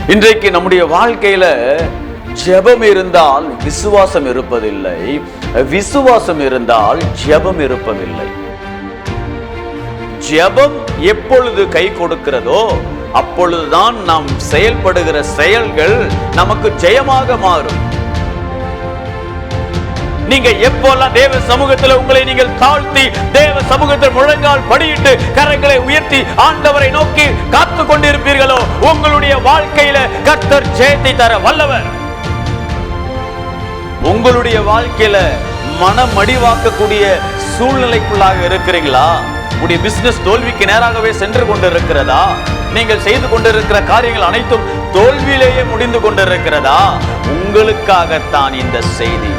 இன்றைக்கு நம்முடைய வாழ்க்கையில ஜெபம் இருந்தால் விசுவாசம் இருப்பதில்லை, விசுவாசம் இருந்தால் ஜெபம் இருப்பதில்லை. ஜெபம் எப்பொழுது கை கொடுக்கிறதோ அப்பொழுதுதான் நாம் செயல்படுகிற செயல்கள் நமக்கு ஜெயமாக மாறும். நீங்க எப்போல்லாம் தேவ சமூகத்தில் உங்களை நீங்கள் தாழ்த்தி தேவ சமூகத்தில் முழங்கால் படியிட்டு கரங்களை உயர்த்தி ஆண்டவரை நோக்கி காத்து கொண்டிருப்பீர்களோ உங்களுடைய வாழ்க்கையில கர்த்தர் ஜெயத்தை தர வல்லவர். உங்களுடைய வாழ்க்கையில மனம் மடிவாக்கக்கூடிய சூழ்நிலைக்குள்ளாக இருக்கிறீங்களா? உங்களுடைய பிசினஸ் தோல்விக்கு நேராகவே சென்று கொண்டிருக்கிறதா? நீங்கள் செய்து கொண்டிருக்கிற காரியங்கள் அனைத்தும் தோல்வியிலேயே முடிந்து கொண்டிருக்கிறதா? உங்களுக்காகத்தான் இந்த செய்தி.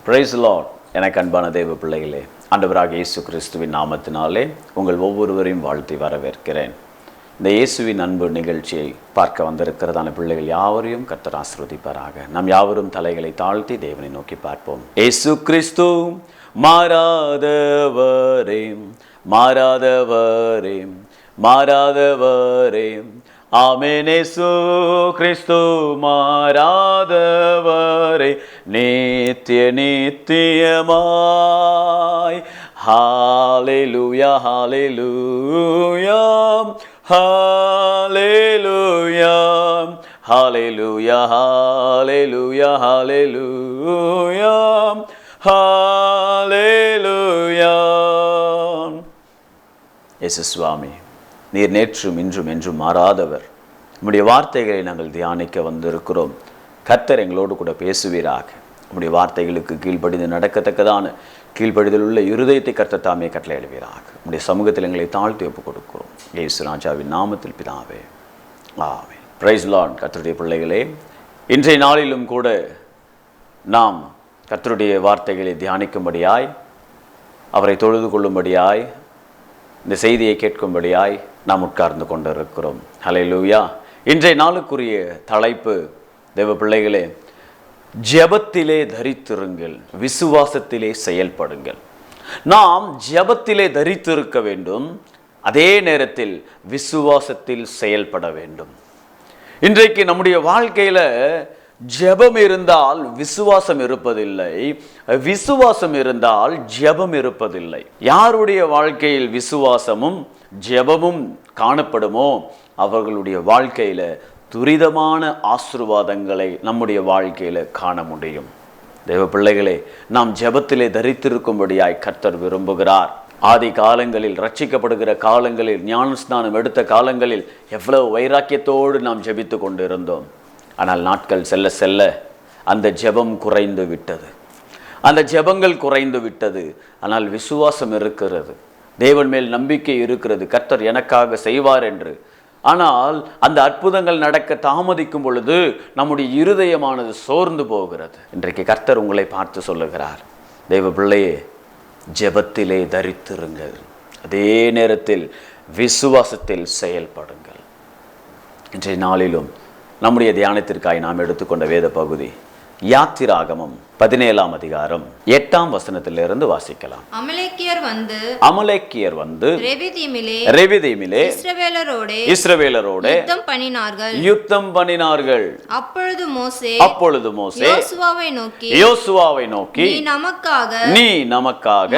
Praise lord. எனக்கு அன்பான தேவ பிள்ளைகளே, ஆண்டவராகிய இயேசு கிறிஸ்துவின் நாமத்தினாலே உங்கள் ஒவ்வொருவரையும் வாழ்த்தி வரவேற்கிறேன். இந்த இயேசுவின் அன்பு நிகழ்ச்சியை பார்க்க வந்திருக்கிறதான பிள்ளைகள் யாவரையும் கர்த்தர் ஆசீர்வதிப்பாராக. நாம் யாவரும் தலைகளை தாழ்த்தி தேவனை நோக்கி பார்ப்போம். இயேசு கிறிஸ்து மாறாதவரே, மாறாதவரே, மாறாதவரே. ஆமென். இயேசு கிறிஸ்து மாறாதவரே, நித்திய நித்தியமாய். ஹalleluya, ஹalleluya, ஹalleluya, ஹalleluya, ஹalleluya, ஹalleluya, ஹalleluya. இயேசு சுவாமி, நீர் நேற்றும் இன்றும் என்றும் மாறாதவர். உம்முடைய வார்த்தைகளை நாங்கள் தியானிக்க வந்திருக்கிறோம். கர்த்தர் எங்களோடு கூட பேசுவீராக. உம்முடைய வார்த்தைகளுக்கு கீழ்ப்படிந்து நடக்கத்தக்கதான கீழ்ப்படிதல் உள்ள இருதயத்தை கர்த்தர் தாமே கட்டளையிடுவீராக. உம்முடைய சமூகத்தில் எங்களை தாழ்த்தி ஒப்புக் கொடுக்கிறோம். இயேசு ராஜாவின் நாமத்தில் பிதாவே, ஆமென். Price Lord. கர்த்தருடைய பிள்ளைகளே, இன்றைய நாளிலும் கூட நாம் கர்த்தருடைய வார்த்தைகளை தியானிக்கும்படியாய், அவரை தொழுது கொள்ளும்படியாய், இந்த செய்தியை கேட்கும்படியாய் நாம் உட்கார்ந்து கொண்டிருக்கிறோம். ஹல்லேலூயா. இன்றைய நாளுக்குரிய தலைப்பு தேவ பிள்ளைகளே, ஜெபத்திலே தரித்திருங்கள், விசுவாசத்திலே செயல்படுங்கள். நாம் ஜெபத்திலே தரித்திருக்க வேண்டும், அதே நேரத்தில் விசுவாசத்தில் செயல்பட வேண்டும். இன்றைக்கு நம்முடைய வாழ்க்கையில ஜெபம் இருந்தால் விசுவாசம் இருப்பதில்லை, விசுவாசம் இருந்தால் ஜெபம் இருப்பதில்லை. யாருடைய வாழ்க்கையில் விசுவாசமும் ஜெபமும் காணப்படுமோ அவர்களுடைய வாழ்க்கையில துரிதமான ஆசீர்வாதங்களை நம்முடைய வாழ்க்கையில காண முடியும். தேவ பிள்ளைகளே, நாம் ஜெபத்திலே தரித்திருக்கும்படியாய் கர்த்தர் விரும்புகிறார். ஆதி காலங்களில், ரட்சிக்கப்படுகிற காலங்களில், ஞானஸ்நானம் எடுத்த காலங்களில் எவ்வளவு வைராக்கியத்தோடு நாம் ஜெபித்து கொண்டிருந்தோம். ஆனால் நாட்கள் செல்ல செல்ல அந்த ஜெபம் குறைந்து விட்டது, அந்த ஜெபங்கள் குறைந்து விட்டது. ஆனால் விசுவாசம் இருக்கிறது, தேவன் மேல் நம்பிக்கை இருக்கிறது, கர்த்தர் எனக்காக செய்வார் என்று. ஆனால் அந்த அற்புதங்கள் நடக்க தாமதிக்கும் பொழுது நம்முடைய இருதயமானது சோர்ந்து போகிறது. இன்றைக்கு கர்த்தர் உங்களை பார்த்து சொல்லுகிறார், தேவ பிள்ளையே, ஜெபத்திலே தரித்திருங்கள், அதே நேரத்தில் விசுவாசத்தில் செயல்படுங்கள். இன்றைய நாளிலும் நம்முடைய தியானத்திற்காய் நாம் எடுத்துக்கொண்ட வேத பகுதி யாத்திராகமம் 17ஆம் அதிகாரம் 8ஆம் வசனத்திலிருந்து வாசிக்கலாம். அமலேக்கியர் வந்து ரெவிதீமிலே இஸ்ரவேலரோடு யுத்தம் பண்ணினார்கள். அப்பொழுது மோசே யோசுவாவை நோக்கி நீ நமக்காக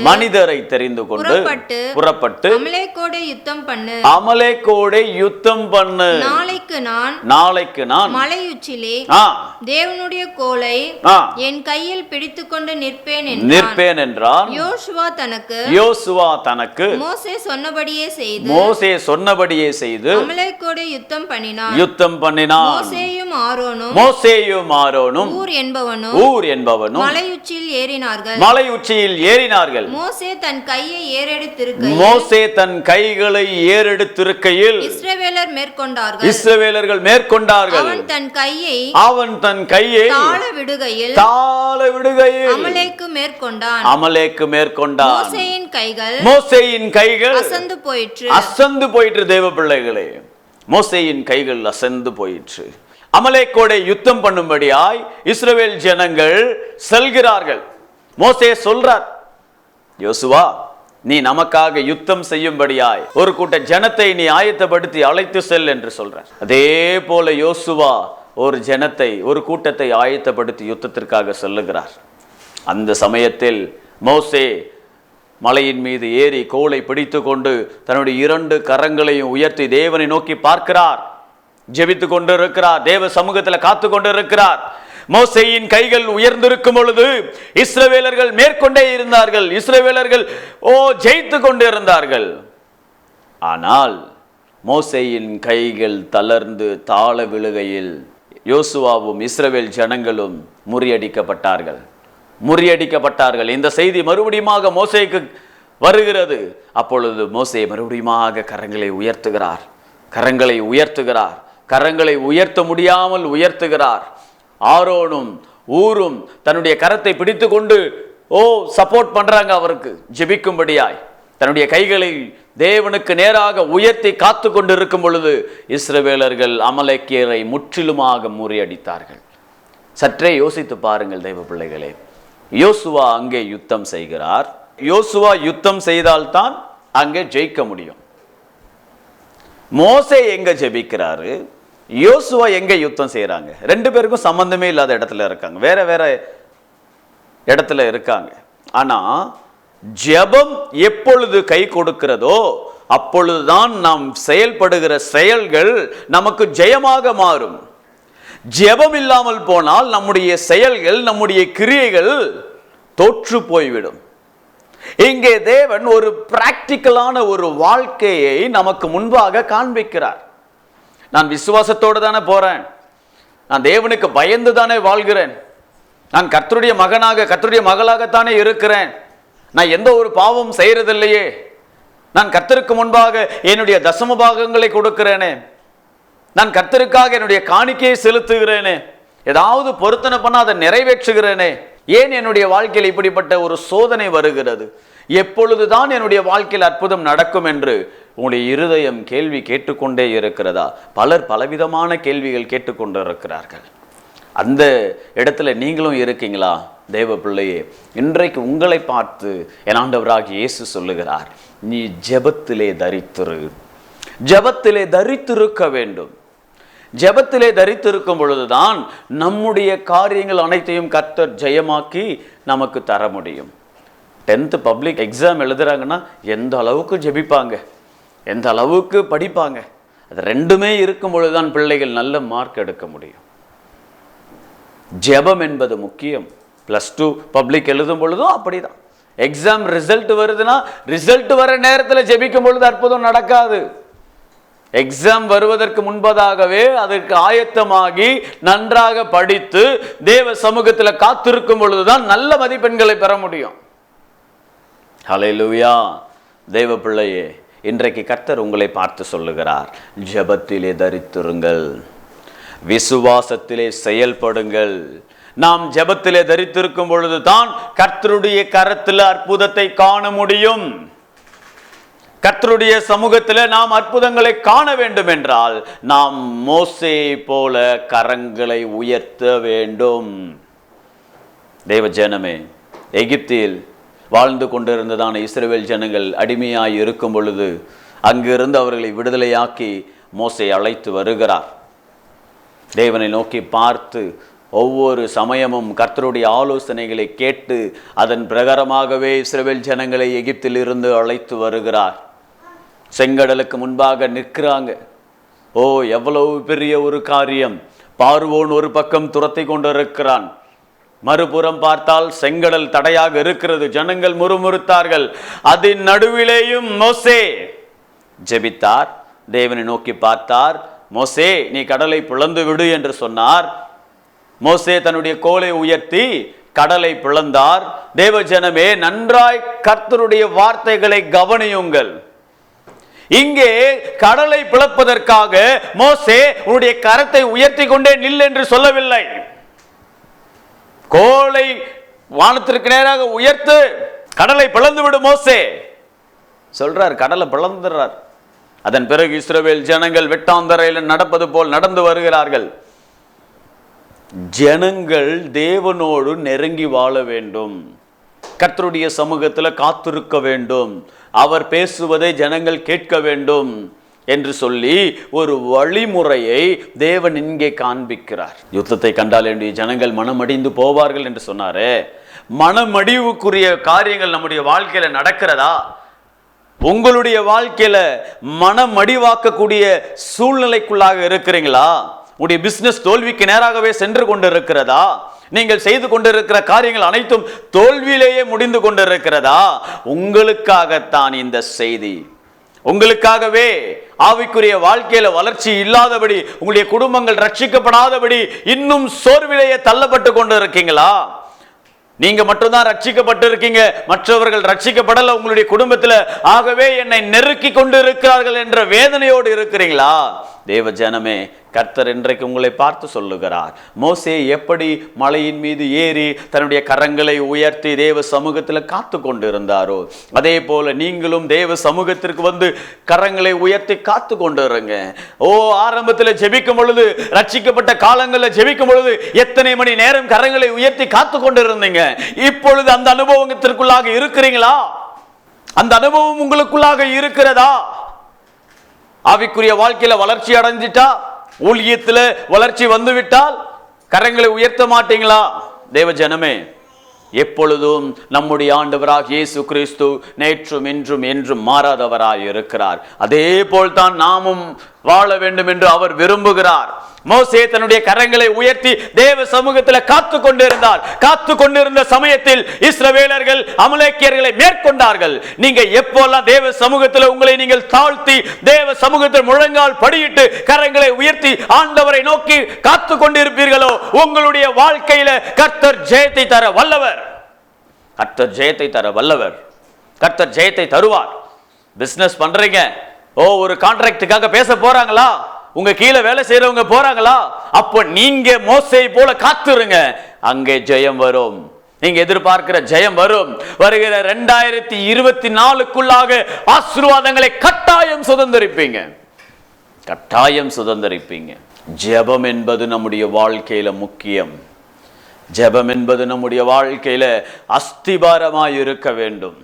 மனிதரை தெரிந்து கொண்டு புறப்பட்டு அமலேக்கோடே யுத்தம் பண்ணு. நாளைக்கு நான் மலையுச்சிலே தேவனுடைய கோலை என் கையில் பிடித்துக்கொண்டு நிற்பேன் என்றான். யோசுவா தனக்கு மோசே சொன்னபடியே செய்து அமலேக்கோடு யுத்தம் பண்ணினான். மோசேயும் ஆரோனும் ஊர் என்பவனும் மலையுச்சியில் ஏறினார்கள். மோசே தன் கைகளை ஏறெடுத்திருக்கையில் இஸ்ரவேலர்கள் மேற்கொண்டார்கள். அவன் தன் கையை தாழ விடுகையில் அமலேக்கு மேற்கொண்டான். மோசேயின் கைகள் அசந்து போயிற்று. தேவ பிள்ளைகளே, மோசேயின் கைகள் அசந்து போயிற்று. அமலேக்கோட யுத்தம் பண்ணும்படியாய் இஸ்ரவேல் ஜனங்கள் செல்கிறார்கள். மோசே சொல்றார், யோசுவா, நீ நமக்காக யுத்தம் செய்யும்படியாய் ஒரு கூட்ட ஜனத்தை நீ ஆயத்தப்படுத்தி அழைத்து செல் என்று சொல்றார். அதே போல யோசுவா ஒரு ஜனத்தை, ஒரு கூட்டத்தை ஆயத்தப்படுத்தி யுத்தத்திற்காக செல்லுகிறார். அந்த சமயத்தில் மோசே மலையின் மீது ஏறி கோலை பிடித்து கொண்டு தன்னுடைய 2 கரங்களையும் உயர்த்தி தேவனை நோக்கி பார்க்கிறார். ஜெபித்து கொண்டு இருக்கிறார். தேவ சமூகத்தில் காத்து கொண்டு இருக்கிறார். மோசேயின் கைகள் உயர்ந்திருக்கும் பொழுது இஸ்ரவேலர்கள் மேற்கொண்டே இருந்தார்கள். இஸ்ரவேலர்கள் ஜெயித்து கொண்டு இருந்தார்கள். ஆனால் மோசேயின் கைகள் தளர்ந்து தாழ விழுகையில் யோசுவாவும் இஸ்ரவேல் ஜனங்களும் முறியடிக்கப்பட்டார்கள். இந்த செய்தி மறுபடியும் மோசேக்கு வருகிறது. அப்பொழுது மோசே மறுபடியும் கரங்களை உயர்த்த முடியாமல் உயர்த்துகிறார். ஆரோனும் ஊரும் தன்னுடைய கரத்தை பிடித்து கொண்டு சப்போர்ட் பண்றாங்க அவருக்கு ஜெபிக்கும்படியாய். தன்னுடைய கைகளை தேவனுக்கு நேராக உயர்த்தி காத்து கொண்டு இருக்கும் பொழுது இஸ்ரவேலர்கள் அமலேக்கியரை முற்றிலுமாக முறியடித்தார்கள். சற்றே யோசித்து பாருங்கள் தெய்வ பிள்ளைகளே. யோசுவா அங்கே யுத்தம் செய்கிறார். யோசுவா யுத்தம் செய்தால்தான் அங்கே ஜெயிக்க முடியும். மோசே எங்க ஜெபிக்கிறாரு, யோசுவா எங்க யுத்தம் செய்யறாங்க? 2 பேருக்கும் சம்பந்தமே இல்லாத இடத்துல இருக்காங்க, வேற வேற இடத்துல இருக்காங்க. ஆனா ஜெபம் எப்பொழுது கை கொடுக்கிறதோ அப்பொழுதுதான் நாம் செயல்படுகிற செயல்கள் நமக்கு ஜெயமாக மாறும். ஜெபம் இல்லாமல் போனால் நம்முடைய செயல்கள், நம்முடைய கிரியைகள் தோற்று போய்விடும். இங்கே தேவன் ஒரு பிராக்டிக்கலான ஒரு வாழ்க்கையை நமக்கு முன்பாக காண்பிக்கிறார். நான் விசுவாசத்தோடு தானே போறேன், நான் தேவனுக்கு பயந்து தானே வாழ்கிறேன், நான் கர்த்தருடைய மகனாக கர்த்தருடைய மகளாகத்தானே இருக்கிறேன், நான் எந்த ஒரு பாவம் செய்யறதில்லையே, நான் கர்த்தருக்கு முன்பாக என்னுடைய தசம பாகங்களை கொடுக்கிறேனே, நான் கர்த்தருக்காக என்னுடைய காணிக்கையை செலுத்துகிறேனே, ஏதாவது பொருத்தனை பண்ண அதை நிறைவேற்றுகிறேனே, ஏன் என்னுடைய வாழ்க்கையில் இப்படிப்பட்ட ஒரு சோதனை வருகிறது, எப்பொழுதுதான் என்னுடைய வாழ்க்கையில் அற்புதம் நடக்கும் என்று உங்களுடைய இருதயம் கேள்வி கேட்டுக்கொண்டே இருக்கிறதா? பலர் பலவிதமான கேள்விகள் கேட்டுக்கொண்டு இருக்கிறார்கள். அந்த இடத்துல நீங்களும் இருக்கீங்களா? தேவ பிள்ளையே, இன்றைக்கு உங்களை பார்த்து என் ஆண்டவராகிய இயேசு சொல்லுகிறார், நீ ஜெபத்திலே தரித்திரு. ஜெபத்திலே தரித்திருக்க வேண்டும். ஜெபத்திலே தரித்திருக்கும் பொழுதுதான் நம்முடைய காரியங்கள் அனைத்தையும் கர்த்தர் ஜெயமாக்கி நமக்கு தர முடியும். 10th பப்ளிக் எக்ஸாம் எழுதுறாங்கன்னா எந்த அளவுக்கு ஜெபிப்பாங்க, எந்த அளவுக்கு படிப்பாங்க, அது 2மே இருக்கும் பொழுதுதான் பிள்ளைகள் நல்ல மார்க் எடுக்க முடியும். ஜெபம் என்பது முக்கியம். +2 பப்ளிக் எழுதும் பொழுதும் அப்படிதான். எக்ஸாம் ரிசல்ட் வருதுன்னா ரிசல்ட் வர நேரத்தில் ஜெபிக்கும் பொழுது அற்புதம் நடக்காது. எக்ஸாம் வருவதற்கு முன்பதாகவே அதற்கு ஆயத்தமாகி நன்றாக படித்து தேவ சமூகத்தில் காத்திருக்கும் பொழுதுதான் நல்ல மதிப்பெண்களை பெற முடியும். ஹல்லேலூயா. தேவ பிள்ளையே, இன்றைக்கு கர்த்தர் உங்களை பார்த்து சொல்லுகிறார், ஜெபத்திலே தரித்திருங்கள், விசுவாசத்திலே செயல்படுங்கள். நாம் ஜெபத்திலே தரித்திருக்கும் பொழுதுதான் கர்த்தருடைய கரத்தில் அற்புதத்தை காண முடியும். கர்த்தருடைய சமூகத்தில் நாம் அற்புதங்களை காண வேண்டும் என்றால் நாம் மோசே போல கரங்களை உயர்த்த வேண்டும். தேவ ஜனமே, எகிப்தில் வாழ்ந்து கொண்டிருந்ததான இஸ்ரவேல் ஜனங்கள் அடிமையாய் இருக்கும் பொழுது அங்கிருந்து அவர்களை விடுதலையாக்கி மோசே அழைத்து வருகிறார். தேவனை நோக்கி பார்த்து ஒவ்வொரு சமயமும் கர்த்தருடைய ஆலோசனைகளை கேட்டு அதன் பிரகாரமாகவே இஸ்ரவேல் ஜனங்களை எகிப்தில் இருந்து அழைத்து வருகிறார். செங்கடலுக்கு முன்பாக நிற்கிறாங்க. எவ்வளவு பெரிய ஒரு காரியம்! பார்வோன் ஒரு பக்கம் துரத்தி கொண்டிருக்கிறான், மறுபுறம் பார்த்தால் செங்கடல் தடையாக இருக்கிறது, ஜனங்கள் முறுமுறுத்தார்கள். அதன் நடுவிலேயும் மோசே ஜெபித்தார், தேவனை நோக்கி பார்த்தார். மோசே, நீ கடலை பிளந்து விடு என்று சொன்னார். மோசே தன்னுடைய கோலை உயர்த்தி கடலை பிளந்தார். தேவ ஜனமே, நன்றாய் கர்த்தருடைய வார்த்தைகளை கவனியுங்கள். இங்கே கடலை பிளப்பதற்காக மோசே உன்னுடைய கரத்தை உயர்த்தி கொண்டே நில் என்று சொல்லவில்லை. கோலை வானத்திற்கு நேராக உயர்த்து கடலை பிளந்து விடு மோசே சொல்றார். கடலை பிளந்துறார். அதன் பிறகு இஸ்ரவேல் ஜனங்கள் வெட்டாந்தரையில் நடப்பது போல் நடந்து வருகிறார்கள். ஜனங்கள் தேவனோடு நெருங்கி வாழ வேண்டும், கர்த்தருடைய சமூகத்தில் காத்திருக்க வேண்டும், அவர் பேசுவதை ஜனங்கள் கேட்க வேண்டும் என்று சொல்லி ஒரு வழிமுறையை தேவன் இங்கே காண்பிக்கிறார். யுத்தத்தை கண்டால் என்னுடைய ஜனங்கள் மனமடிந்து போவார்கள் என்று சொன்னாரே, மனமடிவுக்குரிய காரியங்கள் நம்முடைய வாழ்க்கையில நடக்கிறதா? உங்களுடைய வாழ்க்கையில மனமடிவாக்கக்கூடிய சூழ்நிலைக்குள்ளாக இருக்கிறீங்களா? உங்களுடைய பிசினஸ் தோல்விக்கு நேராகவே சென்று கொண்டு இருக்கிறதா? நீங்கள் செய்து கொண்டிருக்கிற காரியங்கள் அனைத்தும் தோல்வியிலேயே முடிந்து கொண்டிருக்கிறதா? உங்களுக்காகத்தான் இந்த செய்தி. உங்களுக்காகவே ஆவிக்குரிய வாழ்க்கையில வளர்ச்சி இல்லாதபடி, உங்களுடைய குடும்பங்கள் ரட்சிக்கப்படாதபடி இன்னும் சோர்விலேயே தள்ளப்பட்டு கொண்டு இருக்கீங்களா? நீங்க மட்டும்தான் ரட்சிக்கப்பட்டு இருக்கீங்க, மற்றவர்கள் ரட்சிக்கப்படல உங்களுடைய குடும்பத்தில், ஆகவே என்னை நெருக்கி கொண்டு இருக்கிறார்கள் என்ற வேதனையோடு இருக்கிறீங்களா? தேவ ஜனமே, கர்த்தர் இன்றைக்கு உங்களை பார்த்து சொல்லுகிறார். மோசே எப்படி மலையின் மீது ஏறி தன்னுடைய கரங்களை உயர்த்தி தேவ சமூகத்தில் காத்து கொண்டு இருந்தாரோ, அதே போல நீங்களும் தேவ சமூகத்திற்கு வந்து கரங்களை உயர்த்தி காத்து கொண்டு இருங்க. ஆரம்பத்தில் ஜெபிக்கும் பொழுது, ரட்சிக்கப்பட்ட காலங்களில் ஜெபிக்கும் பொழுது எத்தனை மணி நேரம் கரங்களை உயர்த்தி காத்து கொண்டு இருந்தீங்க. இப்பொழுது அந்த அனுபவத்திற்குள்ளாக இருக்கிறீங்களா? அந்த அனுபவம் உங்களுக்குள்ளாக இருக்கிறதா? ஆவிக்குரிய வாழ்க்கையில வளர்ச்சி அடைஞ்சிட்டா, ஊழியத்துல வளர்ச்சி வந்துவிட்டால் கரங்களை உயர்த்த மாட்டீங்களா? தேவ ஜனமே, எப்பொழுதும் நம்முடைய ஆண்டவராக இயேசு கிறிஸ்து நேற்றும் இன்றும் என்றும் மாறாதவராய் இருக்கிறார். அதே போல்தான் நாமும் வாழ வேண்டும் என்று அவர் விரும்புகிறார். மோசே தன்னுடைய கரங்களை உயர்த்தி தேவ சமூகத்தில் காத்து கொண்டிருந்தார். காத்து கொண்டிருந்த சமயத்தில் இஸ்ரவேலர்கள் அமலேக்கியர்களை மேற்கொண்டார்கள். நீங்க எப்போல்லாம் தேவ சமூகத்தில் உங்களை நீங்கள் தாழ்த்தி தேவ சமூகத்தில் முழங்கால் படியிட்டு கரங்களை உயர்த்தி ஆண்டவரை நோக்கி காத்து கொண்டிருப்பீர்களோ, உங்களுடைய வாழ்க்கையில கர்த்தர் ஜெயத்தை தர வல்லவர். கர்த்தர் ஜெயத்தை தர வல்லவர். கர்த்தர் ஜெயத்தை தருவார். பிசினஸ் பண்றீங்க, ஒரு கான்ட்ராக்டுக்காக பேச போறாங்களா? உங்க கீழே வேலை செய்யறவங்க போறாங்களா? அப்போ நீங்க மோசே போல காத்துருங்க, அங்கே ஜெயம் வரும். நீங்க எதிர்பார்க்கிற ஜெயம் வரும். வருகிற 2024க்குள்ளாக ஆசீர்வாதங்களை கட்டாயம் சுதந்திரிப்பீங்க, கட்டாயம் சுதந்திரிப்பீங்க. ஜெபம் என்பது நம்முடைய வாழ்க்கையில முக்கியம். ஜெபம் என்பது நம்முடைய வாழ்க்கையில அஸ்திபாரமாய் இருக்க வேண்டும்.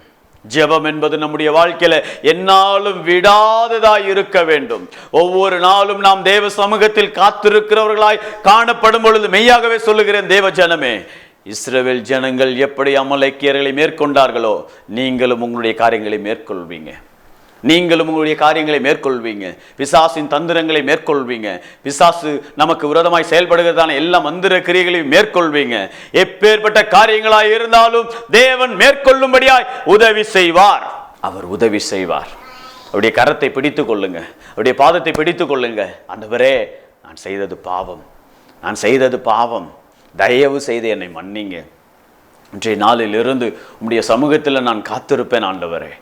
ஜெபம் என்பது நம்முடைய வாழ்க்கையில என்னாலும் விடாததாய் இருக்க வேண்டும். ஒவ்வொரு நாளும் நாம் தேவ சமூகத்தில் காத்திருக்கிறவர்களாய் காணப்படும் பொழுது மெய்யாகவே சொல்லுகிறேன், தேவ ஜனமே, இஸ்ரவேல் ஜனங்கள் எப்படி அமலேக்கியர்களை மேற்கொண்டார்களோ, நீங்களும் உங்களுடைய காரியங்களை மேற்கொள்வீங்க. நீங்களும் உங்களுடைய காரியங்களை மேற்கொள்வீங்க. பிசாசின் தந்திரங்களை மேற்கொள்வீங்க. பிசாசு நமக்கு விரோதமாய் செயல்படுகிறதான எல்லா மந்திர கிரியைகளையும் மேற்கொள்வீங்க. எப்பேற்பட்ட காரியங்களாய் இருந்தாலும் தேவன் மேற்கொள்ளும்படியாய் உதவி செய்வார். அவர் உதவி செய்வார். அவருடைய கரத்தை பிடித்துக் கொள்ளுங்க, அவருடைய பாதத்தை பிடித்துக் கொள்ளுங்க. ஆண்டவரே, நான் செய்தது பாவம், நான் செய்தது பாவம், தயவு செய்து என்னை மன்னிங்க. இன்றைய நாளில் இருந்து உம்முடைய சமூகத்தில் நான் காத்திருப்பேன் ஆண்டவரே,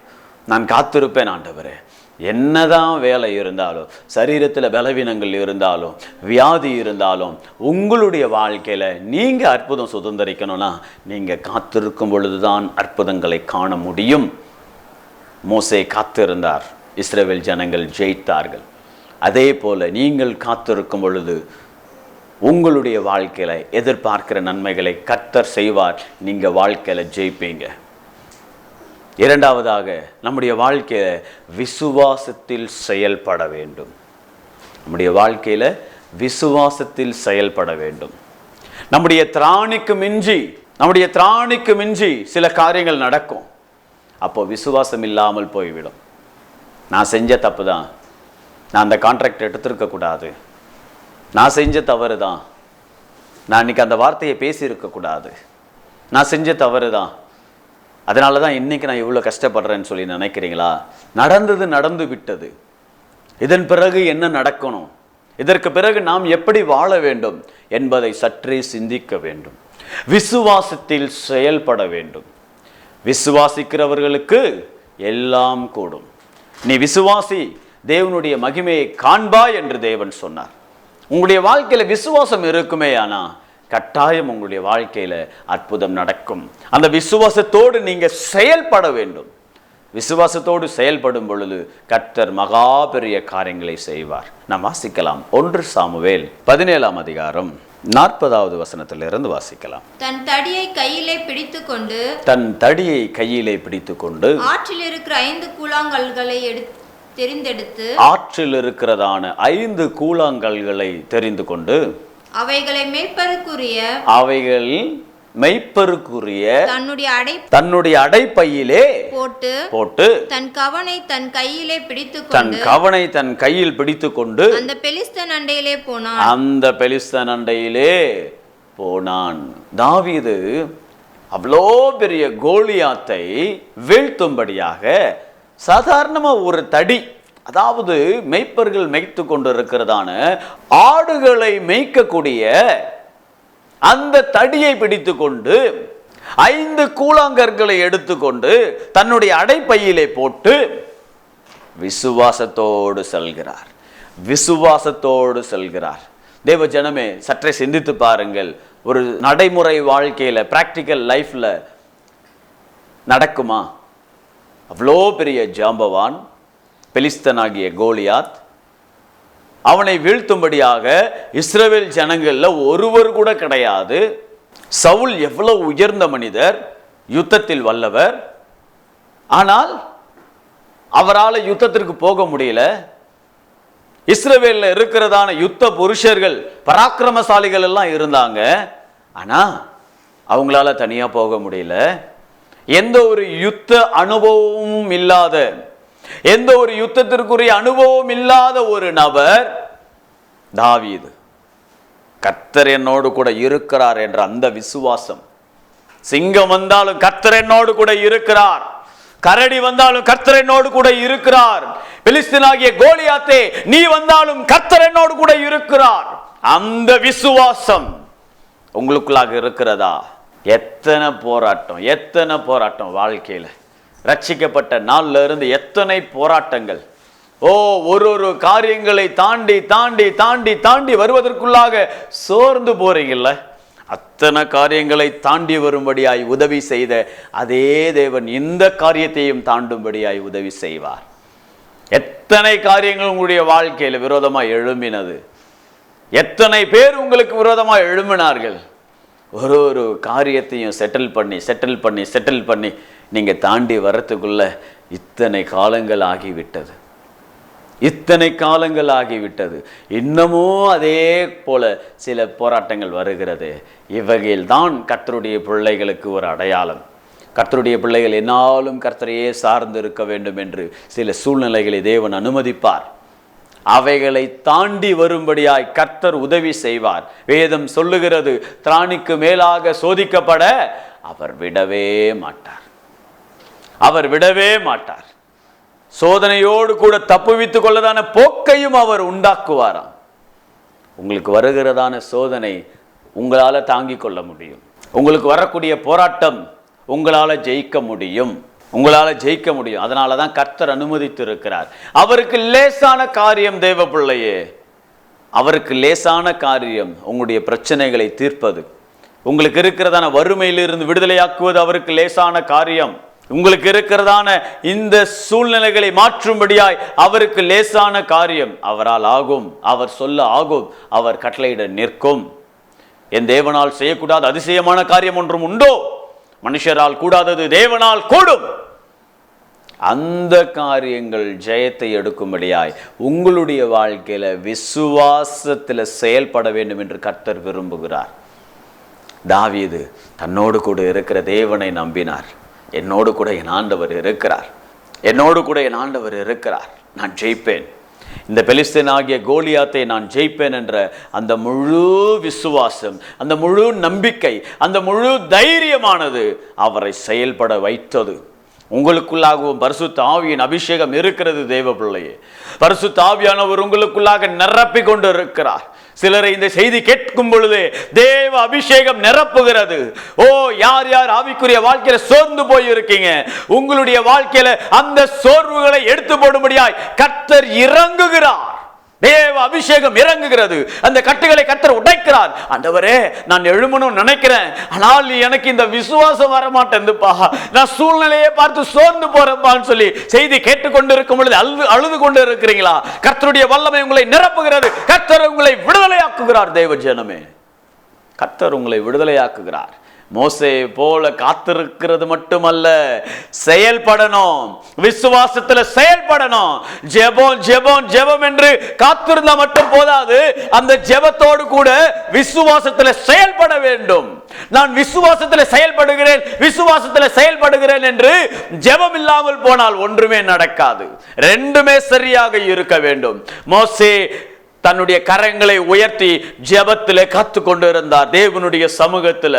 நான் காத்திருப்பேன் ஆண்டவரே. என்னதான் வேலை இருந்தாலும், சரீரத்தில் பலவீனங்கள் இருந்தாலும், வியாதி இருந்தாலும், உங்களுடைய வாழ்க்கையில் நீங்கள் அற்புதம் சுதந்திரிக்கணும்னா நீங்கள் காத்திருக்கும் பொழுதுதான் அற்புதங்களை காண முடியும். மோசே காத்திருந்தார், இஸ்ரவேல் ஜனங்கள் ஜெயித்தார்கள். அதே போல நீங்கள் காத்திருக்கும் பொழுது உங்களுடைய வாழ்க்கையில் எதிர்பார்க்கிற நன்மைகளை கர்த்தர் செய்வார். நீங்கள் வாழ்க்கையில் ஜெயிப்பீங்க. இரண்டாவதாக, நம்முடைய வாழ்க்கையில விசுவாசத்தில் செயல்பட வேண்டும். நம்முடைய வாழ்க்கையில விசுவாசத்தில் செயல்பட வேண்டும். நம்முடைய திராணிக்கு மிஞ்சி சில காரியங்கள் நடக்கும். அப்போ விசுவாசம் இல்லாமல் போய்விடும். நான் செஞ்ச தப்பு தான், நான் அந்த கான்ட்ராக்ட் எடுத்திருக்க கூடாது, நான் செஞ்ச தவறு தான், நான் இன்னைக்கு அந்த வார்த்தையை பேசியிருக்க கூடாது, நான் செஞ்ச தவறு தான், அதனால தான் இன்னைக்கு நான் இவ்வளோ கஷ்டப்படுறேன்னு சொல்லி நினைக்கிறீங்களா? நடந்தது நடந்து விட்டது. இதன் பிறகு என்ன நடக்கணும், இதற்கு பிறகு நாம் எப்படி வாழ வேண்டும் என்பதை சற்றே சிந்திக்க வேண்டும். விசுவாசத்தில் செயல்பட வேண்டும். விசுவாசிக்கிறவர்களுக்கு எல்லாம் கூடும். நீ விசுவாசி, தேவனுடைய மகிமையை காண்பாய் என்று தேவன் சொன்னார். உங்களுடைய வாழ்க்கையில விசுவாசம் இருக்குமே, ஆனா கட்டாயம் உங்களுடைய வாழ்க்கையில அற்புதம் நடக்கும். அந்த விசுவாசத்தோடு நீங்க செயல்பட வேண்டும். விசுவாசத்தோடு செயல்படும் பொழுது கர்த்தர் மகா பெரிய காரியங்களை செய்வார். நாம் வாசிக்கலாம் 1 சாமுவேல் 17ஆம் அதிகாரம் 40வது வசனத்திலிருந்து வாசிக்கலாம். தன் தடியை கையிலே பிடித்துக்கொண்டு ஆற்றில் இருக்கிற 5 கூழாங்கல்களை தெரிந்தெடுத்து ஆற்றில் இருக்கிறதான 5 கூழாங்கல்களை தெரிந்து கொண்டு அவைகள் மெய்ப்பருக்குரிய தன்னுடைய அடைப்பையிலே போட்டு தன் கவனை தன் கையில் பிடித்துக்கொண்டு அந்த பெலிஸ்தன் அண்டையிலே போனான். தாவீது அவ்வளோ பெரிய கோலியாத்தை வீழ்த்தும்படியாக சாதாரணமா ஒரு தடி, அதாவது மெய்ப்பர்கள் மேய்த்து கொண்டு இருக்கிறதான ஆடுகளை மேய்க்கக்கூடிய அந்த தடியை பிடித்து கொண்டு 5 கூழாங்கற்களை எடுத்துக்கொண்டு தன்னுடைய அடைப்பையிலே போட்டு விசுவாசத்தோடு செல்கிறார். தேவ ஜனமே, சற்றே சிந்தித்து பாருங்கள். ஒரு நடைமுறை வாழ்க்கையில, பிராக்டிக்கல் லைஃப்ல நடக்குமா? அவ்வளோ பெரிய ஜாம்பவான் பெலிஸ்தனாகிய கோலியாத், அவனை வீழ்த்தும்படியாக இஸ்ரவேல் ஜனங்கள்ல ஒருவர் கூட கிடையாது. சவுல் எவ்வளவு உயர்ந்த மனிதர், யுத்தத்தில் வல்லவர், ஆனால் அவரால் யுத்தத்திற்கு போக முடியல. இஸ்ரவேல்ல இருக்கிறதான யுத்த புருஷர்கள், பராக்கிரமசாலிகள் எல்லாம் இருந்தாங்க, ஆனா அவங்களால தனியா போக முடியல. எந்த ஒரு யுத்த அனுபவமும் இல்லாத, எந்த ஒரு யுத்தத்திற்குரிய அனுபவம் இல்லாத ஒரு நபர் தாவீது. கர்த்தர் என்னோடு கூட இருக்கிறார் என்ற அந்த விசுவாசம். சிங்கம் வந்தாலும் கர்த்தர் என்னோடு கூட இருக்கிறார், கரடி வந்தாலும் கர்த்தர் என்னோடு கூட இருக்கிறார், பெலிஸ்தனாகிய கோலியாத்தே நீ வந்தாலும் கர்த்தர் என்னோடு கூட இருக்கிறார். அந்த விசுவாசம் உங்களுக்குள்ளாக இருக்கிறதா? எத்தனை போராட்டம் வாழ்க்கையில, ரட்சிக்கப்பட்ட நாள்ல இருந்து எத்தனை போராட்டங்கள். ஒரு காரியங்களை தாண்டி வருவதற்குள்ளாக சோர்ந்து போறீங்கல்ல. அத்தனை காரியங்களை தாண்டி வரும்படியாய் உதவி செய்த அதே தேவன் இந்த காரியத்தையும் தாண்டும்படியாய் உதவி செய்வார். எத்தனை காரியங்கள் உங்களுடைய வாழ்க்கையில விரோதமாய் எழும்பினது, எத்தனை பேர் உங்களுக்கு விரோதமாய் எழும்பினார்கள். ஒரு காரியத்தையும் செட்டில் பண்ணி நீங்க தாண்டி வரத்துக்குள்ள இத்தனை காலங்கள் ஆகிவிட்டது. இன்னமும் அதே போல சில போராட்டங்கள் வருகிறது. இவ்வகையில் தான் கர்த்தருடைய பிள்ளைகளுக்கு ஒரு அடையாளம். கர்த்தருடைய பிள்ளைகள் என்னாலும் கர்த்தரையே சார்ந்து இருக்க வேண்டும் என்று சில சூழ்நிலைகளை தேவன் அனுமதிப்பார். அவைகளை தாண்டி வரும்படியாய் கர்த்தர் உதவி செய்வார். வேதம் சொல்லுகிறது, திராணிக்கு மேலாக சோதிக்கப்பட அவர் விடவே மாட்டார். சோதனையோடு கூட தப்புவித்துக் கொள்ளதான போக்கையும் அவர் உண்டாக்குவாராம். உங்களுக்கு வருகிறதான சோதனை உங்களால தாங்கிக் கொள்ள முடியும். உங்களுக்கு வரக்கூடிய போராட்டம் உங்களால ஜெயிக்க முடியும். அதனாலதான் கர்த்தர் அனுமதித்து இருக்கிறார். அவருக்கு லேசான காரியம், தேவ பிள்ளையே, அவருக்கு லேசான காரியம் உங்களுடைய பிரச்சனைகளை தீர்ப்பது, உங்களுக்கு இருக்கிறதான வறுமையிலிருந்து விடுதலையாக்குவது அவருக்கு லேசான காரியம். உங்களுக்கு இருக்கிறதான இந்த சூழ்நிலைகளை மாற்றும்படியாய் அவருக்கு லேசான காரியம். அவரால் ஆகும், அவர் சொல்ல ஆகும், அவர் கட்டளையிட நிற்கும். என் தேவனால் செய்யக்கூடாத அதிசயமான காரியம் ஒன்றும் உண்டோ? மனுஷரால் கூடாதது தேவனால் கூடும். அந்த காரியங்கள் ஜெயத்தை எடுக்கும்படியாய் உங்களுடைய வாழ்க்கையில விசுவாசத்தில் செயல்பட வேண்டும் என்று கர்த்தர் விரும்புகிறார். தாவீது தன்னோடு கூட இருக்கிற தேவனை நம்பினார். என்னோடு கூட என் ஆண்டவர் இருக்கிறார், நான் ஜெயிப்பேன், இந்த பெலிஸ்தீனாகிய கோலியாத்தை நான் ஜெயிப்பேன் என்ற அந்த முழு விசுவாசம், அந்த முழு நம்பிக்கை, அந்த முழு தைரியமானது அவரை செயல்பட வைத்தது. உங்களுக்குள்ளாகவும் பரிசுத்த ஆவியின் அபிஷேகம் இருக்கிறது. தேவ பிள்ளையே, பரிசுத்த ஆவியானவர் உங்களுக்குள்ளாக நிரப்பி கொண்டு இருக்கிறார். சிலரை இந்த செய்தி கேட்கும் பொழுது தேவ அபிஷேகம் நிரப்புகிறது. யார் ஆவிக்குரிய வாழ்க்கையில சோர்ந்து போய் இருக்கீங்க, உங்களுடைய வாழ்க்கையில அந்த சோர்வுகளை எடுத்து போடும்படியாய் கர்த்தர் இறங்குகிறார். தேவ அபிஷேகம் இறங்குகிறது. அந்த கட்டுகளை கர்த்தர் உடைக்கிறார். ஆண்டவரே, நான் எழுமணும் நினைக்கிறேன், ஆனால் எனக்கு இந்த விசுவாசம் வர மாட்டேன்ப்பா, நான் சூழ்நிலையை பார்த்து சோர்ந்து போறேன்பான்னு சொல்லி செய்தி கேட்டுக்கொண்டிருக்கும் பொழுது அழுது கொண்டு இருக்கிறீங்களா? கர்த்தருடைய வல்லமை உங்களை நிரப்புகிறது. கர்த்தர் உங்களை விடுதலையாக்குகிறார். தேவ ஜனமே, கர்த்தர் உங்களை விடுதலையாக்குகிறார். மோசே போல காத்திருக்கிறது மட்டுமல்ல, செயல்படணும். விசுவாசத்துல செயல்படணும். ஜெபம் ஜெபம் ஜெபம் என்று காத்திருந்தா மட்டும் போதாது, அந்த ஜெபத்தோடு கூட விசுவாசத்துல செயல்பட வேண்டும். நான் விசுவாசத்துல செயல்படுகிறேன், விசுவாசத்துல செயல்படுகிறேன் என்று ஜெபம் இல்லாமல் போனால் ஒன்றுமே நடக்காது. ரெண்டுமே சரியாக இருக்க வேண்டும். மோசே தன்னுடைய கரங்களை உயர்த்தி ஜெபத்திலே காத்து கொண்டிருந்தார். தேவனுடைய சமூகத்தில்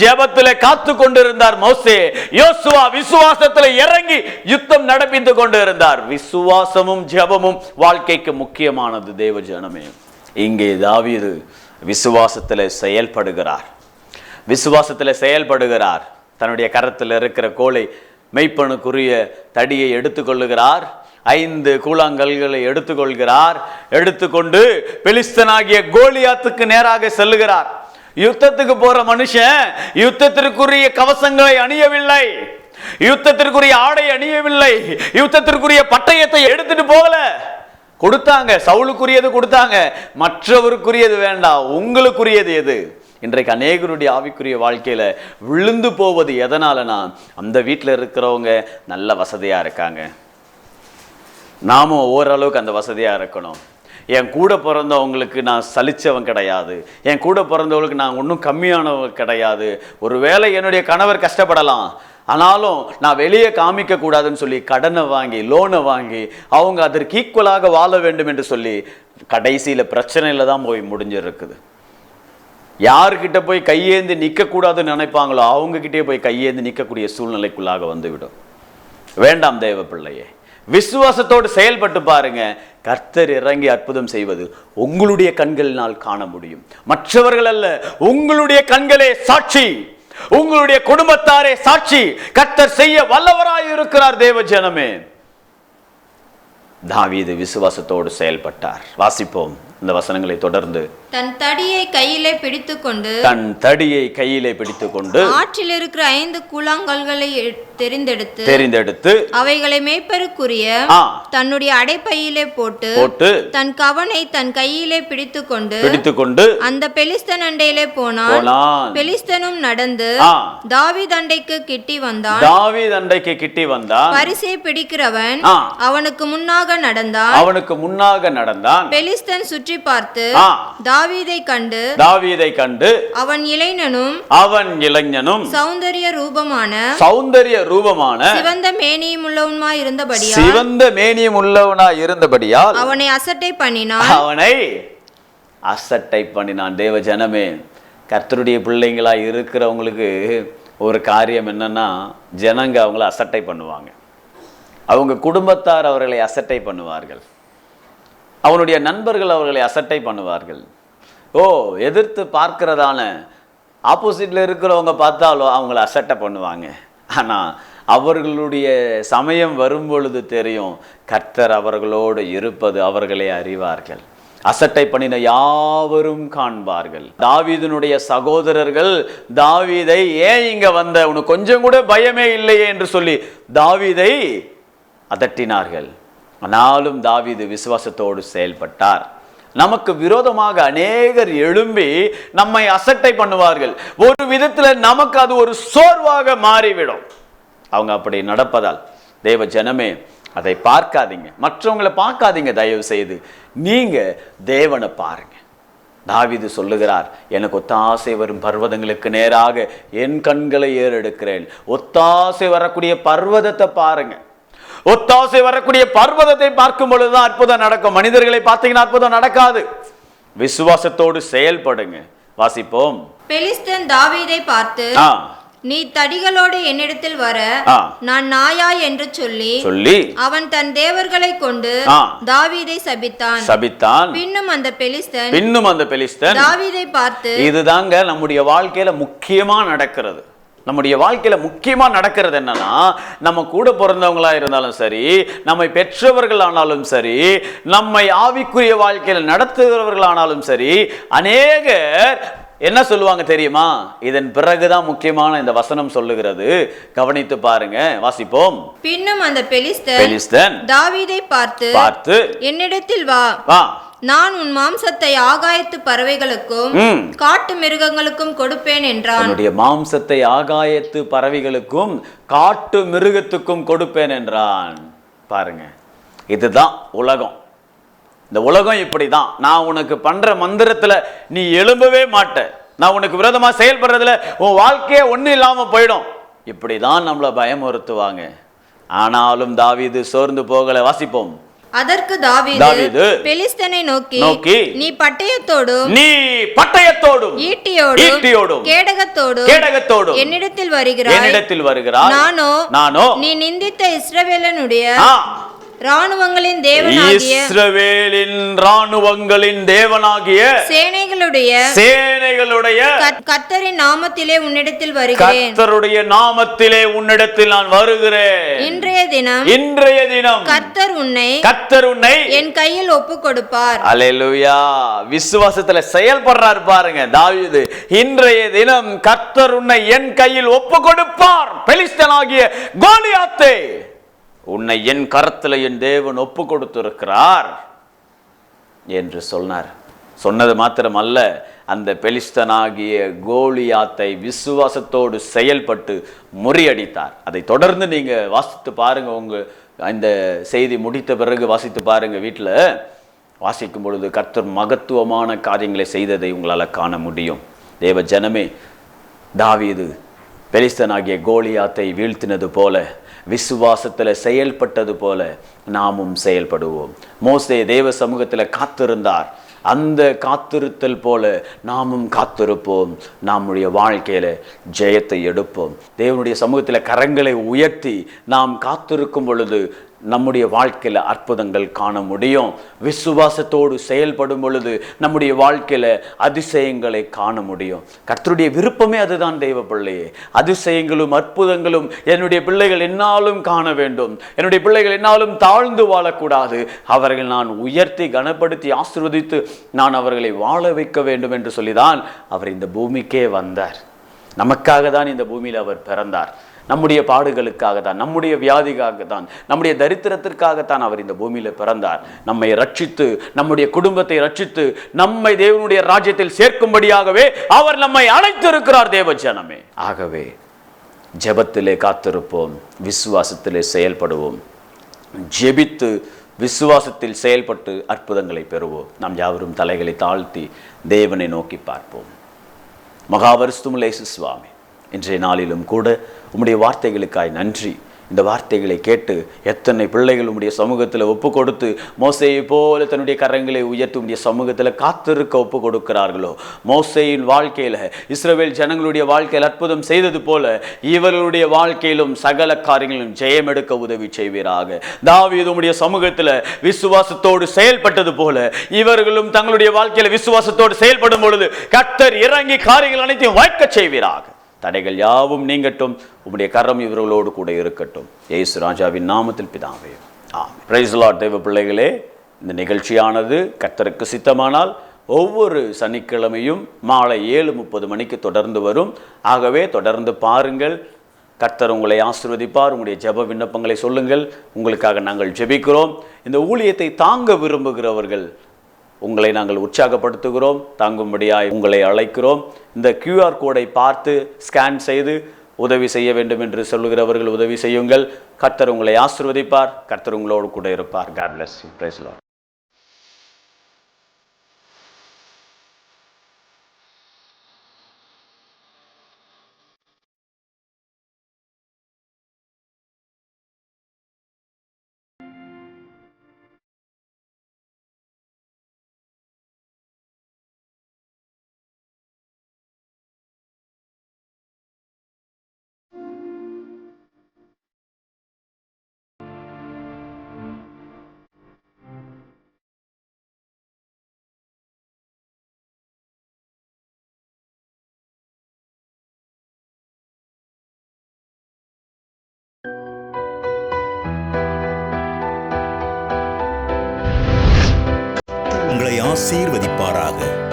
ஜெபத்திலே காத்து கொண்டிருந்தார் மோசே. யோசுவா விசுவாசத்தில் இறங்கி யுத்தம் நடப்பித்து கொண்டிருந்தார். விசுவாசமும் ஜெபமும் வாழ்க்கைக்கு முக்கியமானது. தேவ ஜனமே, இங்கே தாவீது விசுவாசத்தில் செயல்படுகிறார். விசுவாசத்தில் செயல்படுகிறார். தன்னுடைய கரத்தில் இருக்கிற கோலை, மெய்ப்பனுக்குரிய தடியை எடுத்துக்கொள்ளுகிறார். 5 கூழாங்கல்களை எடுத்துக்கொள்கிறார். எடுத்துக்கொண்டு பெலிஸ்தனாகிய கோலியாத்துக்கு நேராக செல்லுகிறார். யுத்தத்துக்கு போற மனுஷன் யுத்தத்திற்குரிய கவசங்களை அணியவில்லை, யுத்தத்திற்குரிய ஆடை அணியவில்லை, யுத்தத்திற்குரிய பட்டயத்தை எடுத்துட்டு போகல. கொடுத்தாங்க, சவுலுக்குரியது கொடுத்தாங்க, மற்றவருக்குரியது வேண்டாம், உங்களுக்குரியது எது? இன்றைக்கு அநேகருடைய ஆவிக்குரிய வாழ்க்கையில விழுந்து போவது எதனாலனா, அந்த வீட்டில் இருக்கிறவங்க நல்ல வசதியா இருக்காங்க, நாமும் ஓரளவுக்கு அந்த வசதியாக இருக்கணும். என் கூட பிறந்தவங்களுக்கு நான் சலிச்சவன் கிடையாது, என் கூட பிறந்தவங்களுக்கு நான் ஒன்றும் கம்மியானவன் கிடையாது. ஒருவேளை என்னுடைய கணவர் கஷ்டப்படலாம், ஆனாலும் நான் வெளியே காமிக்க கூடாதுன்னு சொல்லி கடனை வாங்கி லோனை வாங்கி அவங்க அதற்கு ஈக்குவலாக வாழ வேண்டும் என்று சொல்லி கடைசியில் பிரச்சனையில் தான் போய் முடிஞ்சிருக்குது. யாருக்கிட்ட போய் கையேந்தி நிற்கக்கூடாதுன்னு நினைப்பாங்களோ அவங்கக்கிட்டே போய் கையேந்தி நிற்கக்கூடிய சூழ்நிலைக்குள்ளாக வந்துவிடும். வேண்டாம் தேவ பிள்ளையே, விசுவாசத்தோடு செயல்பட்டு பாருங்க. கர்த்தர் இறங்கி அற்புதம் செய்வது உங்களுடைய கண்களினால் காண முடியும். மற்றவர்கள் அல்ல, உங்களுடைய கண்களே சாட்சி, உங்களுடைய குடும்பத்தாரே சாட்சி. கர்த்தர் செய்ய வல்லவராய் இருக்கிறார். தேவ ஜனமே, தாவீது விசுவாசத்தோடு செயல்பட்டார். வாசிப்போம் இந்த வசனங்களை தொடர்ந்து. தன் தடியை கையிலே பிடித்துக்கொண்டு ஆற்றில் இருக்கிற 5 கூழாங்கல்களை தெரிந்தெடுத்து அவைகளை மேய்ப்பருக்குரிய தன்னுடைய அடைப்பையிலே போட்டு தன் கவனை தன் கையிலே பிடித்துக்கொண்டு அந்த பெலிஸ்தன் அண்டையிலே போனான். பெலிஸ்தனும் நடந்து தாவீது அண்டைக்கு கிட்டி வந்தான். பரிசை பிடிக்கிறவன் அவனுக்கு முன்னாக நடந்தான். பெலிஸ்தன் சுற்றி பார்த்து தாவீதை கண்டு அவன் இளைஞனும் சௌந்தரிய ரூபமான சிவந்த மேனியும் உள்ளவனாய் இருந்தபடியால் அவனை அசட்டை பண்ணினான். தேவ ஜனமே, கர்த்தருடைய பிள்ளைங்களா இருக்கிறவங்களுக்கு ஒரு காரியம் என்னன்னா, ஜனங்க அவங்கள அசட்டை பண்ணுவாங்க, அவங்க குடும்பத்தார் அவர்களை அசட்டை பண்ணுவார்கள், அவனுடைய நண்பர்கள் அவர்களை அசட்டை பண்ணுவார்கள். எதிர்த்து பார்க்கிறதான ஆப்போசிட்ல இருக்கிறவங்க பார்த்தாலும் அவங்கள அசட்டை பண்ணுவாங்க. ஆனால் அவர்களுடைய சமயம் வரும் பொழுது தெரியும், கர்த்தர் அவர்களோடு இருப்பது அவர்களே அறிவார்கள். அசட்டை பண்ணின யாவரும் காண்பார்கள். தாவீதினுடைய சகோதரர்கள் தாவீதை, ஏன் இங்க வந்த, உனக்கு கொஞ்சம் கூட பயமே இல்லையே என்று சொல்லி தாவீதை அதட்டினார்கள். ஆனாலும் தாவீது விசுவாசத்தோடு செயல்பட்டார். நமக்கு விரோதமாக அநேகர் எழும்பி நம்மை அசட்டை பண்ணுவார்கள். ஒரு விதத்தில் நமக்கு அது ஒரு சோர்வாக மாறிவிடும். அவங்க அப்படி நடப்பதால் தேவ ஜனமே, அதை பார்க்காதீங்க, மற்றவங்களை பார்க்காதீங்க. தயவு செய்து நீங்க தேவனை பாருங்க. தாவீது சொல்லுகிறார், எனக்கு ஒத்தாசை வரும் பர்வதங்களுக்கு நேராக என் கண்களை ஏறெடுக்கிறேன். ஒத்தாசை வரக்கூடிய பர்வதத்தை பாருங்க. ஒத்தாசை வரக்கூடிய பர்வதத்தை பார்க்கும் பொழுதுதான் அற்புதம் நடக்கும். மனிதர்களை பார்த்தீங்கன்னா அற்புதம் நடக்காது. விசுவாசத்தோடு செயல்படுங்க. வாசிப்போம். பெலிஸ்தன் தாவீதை பார்த்து, நீ தடிகளோடு என்னிடத்தில் வர நான் நாயா என்று சொல்லி அவன் தன் தேவர்களை கொண்டு தாவீதை சபித்தான். பின்னும் அந்த பெலிஸ்தன் தாவீதை பார்த்து, இதுதாங்க நம்முடைய வாழ்க்கையில முக்கியமா நடக்கிறது. நம்முடைய வாழ்க்கையில முக்கியமா நடக்கிறது என்னன்னா, நம்ம கூட பிறந்தவங்களா இருந்தாலும் சரி, நம்மை பெற்றவர்கள் ஆனாலும் சரி, நம்மை ஆவிக்குரிய வாழ்க்கையில நடத்துகிறவர்களானாலும் சரி, அநேகர் என்ன சொல்லுவாங்க தெரியுமா? இதன் பிறகுதான் முக்கியமான இந்த வசனம் சொல்லுகிறது. கவனித்து பாருங்க, வாசிப்போம். பின்னும் அந்த பெலிஸ்தன் தாவீதை பார்த்து என்னிடத்தில் வா, நான் உன் மாம்சத்தை ஆகாயத்து பறவைகளுக்கும் காட்டு மிருகங்களுக்கும் கொடுப்பேன் என்றான். உன்னுடைய மாம்சத்தை ஆகாயத்து பறவைகளுக்கும் காட்டு மிருகத்துக்கும் கொடுப்பேன் என்றான். பாருங்க, இதுதான் உலகம். இந்த உலகம் இப்படிதான். நான் உனக்கு பண்ற மந்திரத்துல நீ எழும்பவே மாட்ட, நான் உனக்கு விரோதமா செயல்படுறதுல உன் வாழ்க்கையே ஒன்றும் இல்லாம போயிடும். இப்படிதான் நம்மளை பயமுறுத்துவாங்க. ஆனாலும் தாவீது சோர்ந்து போகல. வாசிப்போம். அதற்கு தாவீது பெலிஸ்தனை நோக்கி நீ பட்டயத்தோடும் ஈட்டியோடும் கேடகத்தோடும் என்னிடத்தில் வருகிறாய். நானோ நீ நிந்தித்த இஸ்ரவேலனுடைய ராணுவங்களின் தேவனாகிய சேனைகளுடைய கர்த்தரின் நாமத்திலே உன்னிடத்தில் வருகிறேன். கர்த்தருடைய நாமத்திலே உன்னிடத்தில் நான் வருகிறேன். இன்றைய தினம் கர்த்தர் உன்னை என் கையில் ஒப்பு கொடுப்பார். அல்லேலூயா. விசுவாசத்துல செயல்படுறார் பாருங்க தாவீது. இன்றைய தினம் கர்த்தர் உன்னை என் கையில் ஒப்பு கொடுப்பார். பெலிஸ்தனாகிய கோலியாத்தே, உன்னை என் கரத்தில் என் தேவன் ஒப்பு கொடுத்திருக்கிறார் என்று சொன்னார். சொன்னது மாத்திரமல்ல, அந்த பெலிஸ்தனாகிய கோலியாத்தை விசுவாசத்தோடு செயல்பட்டு முறியடித்தார். அதை தொடர்ந்து நீங்க வாசித்து பாருங்க. உங்க இந்த செய்தி முடித்த பிறகு வாசித்து பாருங்க. வீட்டில் வாசிக்கும் பொழுது கர்த்தர் மகத்துவமான காரியங்களை செய்ததை உங்களால் காண முடியும். தேவ ஜனமே, தாவீது பெலிஸ்தனாகிய கோலியாத்தை வீழ்த்தினது போல, விசுவாசத்தில் செயல்பட்டது போல நாமும் செயல்படுவோம். மோசே தேவ சமூகத்தில் காத்திருந்தார். அந்த காத்திருத்தல் போல நாமும் காத்திருப்போம். நம்முடைய வாழ்க்கையில ஜெயத்தை எடுப்போம். தேவனுடைய சமூகத்தில் கரங்களை உயர்த்தி நாம் காத்திருக்கும் பொழுது நம்முடைய வாழ்க்கையில அற்புதங்கள் காண முடியும். விசுவாசத்தோடு செயல்படும் பொழுது நம்முடைய வாழ்க்கையில அதிசயங்களை காண முடியும். கர்த்தருடைய விருப்பமே அதுதான். தேவ பிள்ளையே, அதிசயங்களும் அற்புதங்களும் என்னுடைய பிள்ளைகள் என்னாலும் காண வேண்டும். என்னுடைய பிள்ளைகள் என்னாலும் தாழ்ந்து வாழக்கூடாது. அவர்கள் நான் உயர்த்தி கனப்படுத்தி ஆசீர்வதித்து நான் அவர்களை வாழ வைக்க வேண்டும் என்று சொல்லிதான் அவர் இந்த பூமிக்கே வந்தார். நமக்காக தான் இந்த பூமியில் அவர் பிறந்தார். நம்முடைய பாடுகளுக்காக தான், நம்முடைய வியாதிக்காக தான், நம்முடைய தரித்திரத்திற்காகத்தான் அவர் இந்த பூமியில பிறந்தார். நம்மை ரட்சித்து, நம்முடைய குடும்பத்தை ரட்சித்து, நம்மை தேவனுடைய ராஜ்யத்தில் சேர்க்கும்படியாகவே அவர் நம்மை அழைத்திருக்கிறார். தேவ ஜனமே, ஆகவே ஜெபத்திலே காத்திருப்போம், விசுவாசத்திலே செயல்படுவோம். ஜெபித்து விசுவாசத்தில் செயல்பட்டு அற்புதங்களை பெறுவோம். நாம் யாவரும் தலைகளை தாழ்த்தி தேவனை நோக்கி பார்ப்போம். மகாபரிசுத்தமுள்ள இயேசு சுவாமி, இன்றைய நாளிலும் கூட உம்முடைய வார்த்தைகளுக்காய் நன்றி. இந்த வார்த்தைகளை கேட்டு எத்தனை பிள்ளைகள் உம்முடைய சமூகத்தில் ஒப்பு கொடுத்து மோசேயை போல தன்னுடைய கரங்களை உயர்த்தி உம்முடைய சமூகத்தில் காத்திருக்க ஒப்பு கொடுக்கிறார்களோ, மோசேயின் வாழ்க்கையில் இஸ்ரவேல் ஜனங்களுடைய வாழ்க்கையில் அற்புதம் செய்தது போல இவர்களுடைய வாழ்க்கையிலும் சகல காரியங்களும் ஜெயம் எடுக்க உதவி செய்வீராக. தாவீது உம்முடைய சமூகத்தில் விசுவாசத்தோடு செயல்பட்டது போல இவர்களும் தங்களுடைய வாழ்க்கையில் விசுவாசத்தோடு செயல்படும் பொழுது கர்த்தர் இறங்கி காரியங்கள் அனைத்தையும் வாய்க்க செய்வீராக. தடைகள் யாவும் நீங்கட்டும். உம்முடைய கரம் இவர்களோடு கூட இருக்கட்டும். இயேசு ராஜாவின் நாமத்தில் பிதாவே, ஆமென். Praise the Lord. தேவ பிள்ளைகளே, இந்த நிகழ்ச்சியானது கர்த்தருக்கு சித்தமானால் ஒவ்வொரு சனிக்கிழமையும் மாலை 7:30 மணிக்கு தொடர்ந்து வரும். ஆகவே தொடர்ந்து பாருங்கள். கர்த்தர் உங்களை ஆசீர்வதிப்பார். உங்களுடைய ஜெப விண்ணப்பங்களை சொல்லுங்கள். உங்களுக்காக நாங்கள் ஜெபிக்கிறோம். இந்த ஊழியத்தை தாங்க விரும்புகிறவர்கள் உங்களை நாங்கள் உற்சாகப்படுத்துகிறோம். தாங்கும்படியாய் உங்களை அழைக்கிறோம். இந்த QR கோடை பார்த்து ஸ்கேன் செய்து உதவி செய்ய வேண்டும் என்று சொல்லுகிறவர்கள் உதவி செய்யுங்கள். கர்த்தர் உங்களை ஆசீர்வதிப்பார். கர்த்தர் உங்களோடு கூட இருப்பார். God bless you. Praise the Lord. உங்களை ஆசீர்வதிப்பாராக.